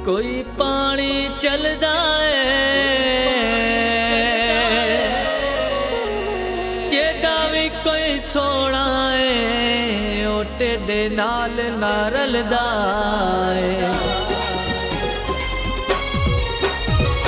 कोई पानी चलदा जेड़ा भी कोई सोना है ओ टेडे नाल ना रलदा है।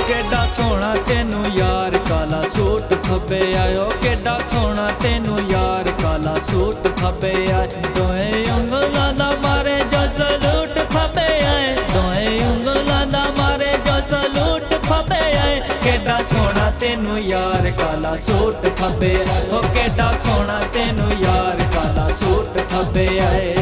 केड़ा सोना तेनू यार काला सूट खब्बे आयो, केड़ा सोना तेनू यार काला सूट खब्बे आए। दोए उंगलां दा मारे जो सलूट खब्बे आए, दोए उंगलां दा मारे जो सलूट खब्बे आए। केड़ा सोना तेनू यार काला सूट खब्बे आए, ओ केड़ा सोना तेनू यार काला सूट खब्बे आए।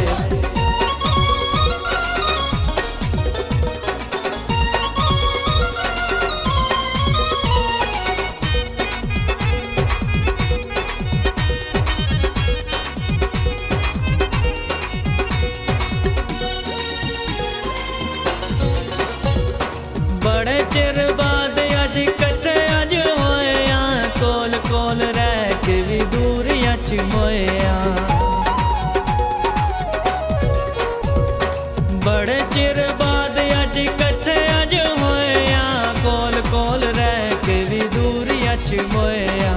बड़े चिर बाद अज कट्ठे अज होया, कोल कोल रह के भी दूरियां च मोया। बड़े चिर बाद अज कट्ठे अज होया, कोल कोल रह के भी दूरियां च मोया।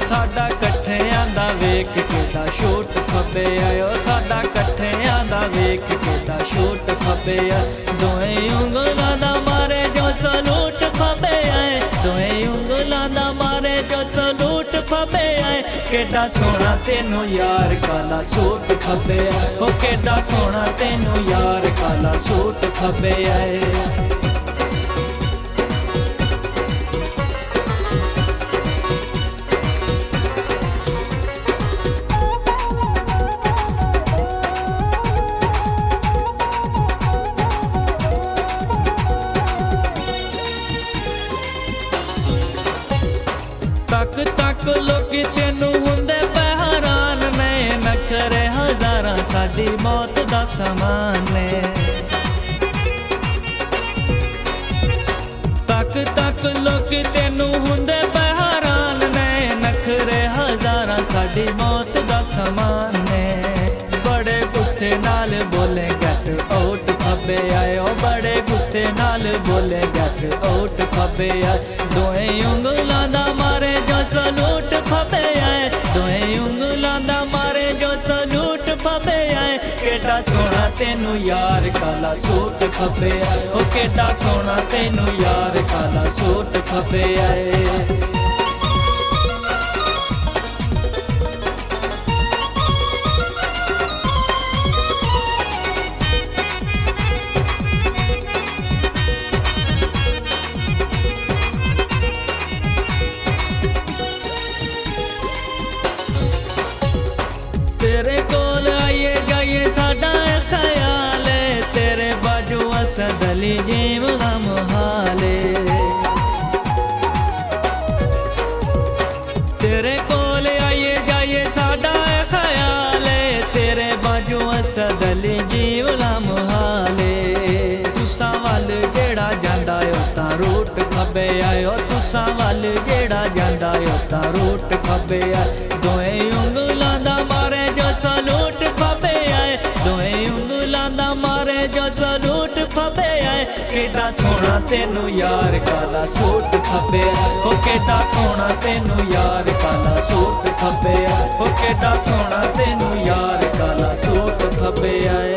साडा कट्ठियां दा वेख के दा शूट खब्बे आयो, साडा कट्ठियां दा वेख के दा शूट खब्बे आए। दोए उंगलां दा मारे जो सलूट खब्बे आए, दोए उंगलां दा मारे जो सलूट खब्बे आए। केड़ा सोना तेनू यार काला सूट खब्बे आए, ओ केड़ा सोना तेनू यार काला सूट खब्बे आए। तक तक लोकी तेनू हुंदे पहरान ने, नखरे हजारां साडी मौत दा समान ने। तक तक लोकी तेनू हुंदे पहरान ने, नखरे हजारां साडी मौत दा समान ने। बड़े गुस्से नाल बोले गेट आउट खब्बे आए, ओ बड़े गुस्से नाल बोले गेट आउट खब्बे आए। दोए उंगलां दा मारे जो सलूट खब्बे आए, दोए उंगलां दा मारे जो सलूट खब्बे आए। केड़ा सोना तेनू यार काला सूट खब्बे आए, ओ केड़ा सोना तेनू यार काला सूट खब्बे आए। तेरे कोल आइए जाइए साडा ख्याल है, तेरे बाजू असद अली जीव गम हाले। तेरे कोल आइए जाइए साडा ख्याल है, तेरे बाजू असद अली जीव गम हाले। तुसां वल जेड़ा जांदा ओ तां रूट खब्बे आयो, तुसां वल जेड़ा जांदा ओ तां रूट खब्बे आए। दोए उंगलां दा मारे जो सलूट खब्बे आए, दोए उंगलां दा मारे जो सलूट खब्बे आए। केड़ा सोना तेनू यार काला सूट खब्बे आए, ओ केड़ा सोना तेनू यार काला सूट खब्बे आए, ओ केड़ा सोना तेनू यार काला सूट खब्बे आए।